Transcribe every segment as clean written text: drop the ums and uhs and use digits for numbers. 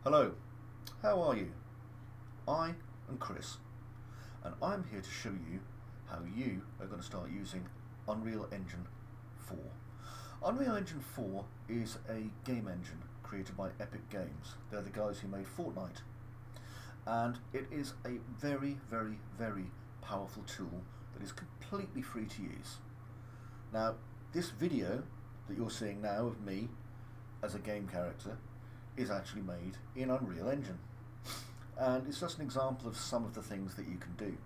Hello, how are you? I am Chris, and I'm here to show you how you are going to start using Unreal Engine 4. Unreal Engine 4 is a game engine created by Epic Games. They're the guys who made Fortnite. And it is a very, very, very powerful tool that is completely free to use. Now, this video that you're seeing now of me as a game character is actually made in Unreal Engine. And it's just an example of some of the things that you can do.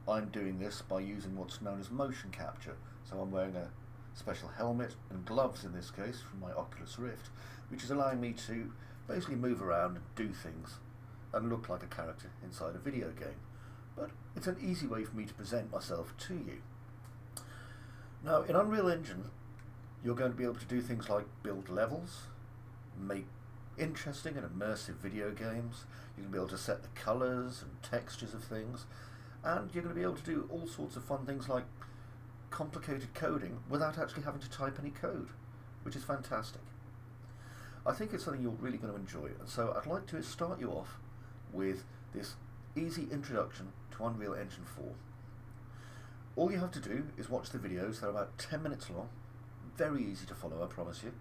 I'm doing this by using what's known as motion capture. So I'm wearing a special helmet and gloves in this case from my Oculus Rift, which is allowing me to basically move around and do things and look like a character inside a video game. But it's an easy way for me to present myself to you. Now, in Unreal Engine, you're going to be able to do things like build levels, make interesting and immersive video games. You're going to be able to set the colours and textures of things, and you're going to be able to do all sorts of fun things like complicated coding without actually having to type any code, which is fantastic. I think it's something you're really going to enjoy, and so I'd like to start you off with this easy introduction to Unreal Engine 4. All you have to do is watch the videos. They're about 10 minutes long, very easy to follow, I promise you.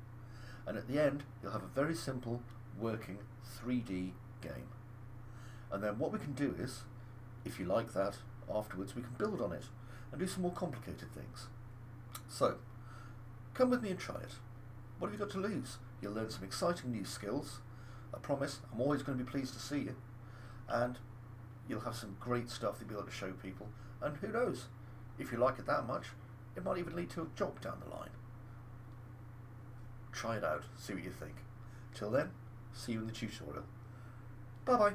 And at the end, you'll have a very simple working 3D game. And then what we can do is, if you like that, afterwards we can build on it and do some more complicated things. So, come with me and try it. What have you got to lose? You'll learn some exciting new skills. I promise I'm always going to be pleased to see you. And you'll have some great stuff that you'll be able to show people. And who knows, if you like it that much, it might even lead to a job down the line. Try it out, see what you think. Till then, see you in the tutorial. Bye bye.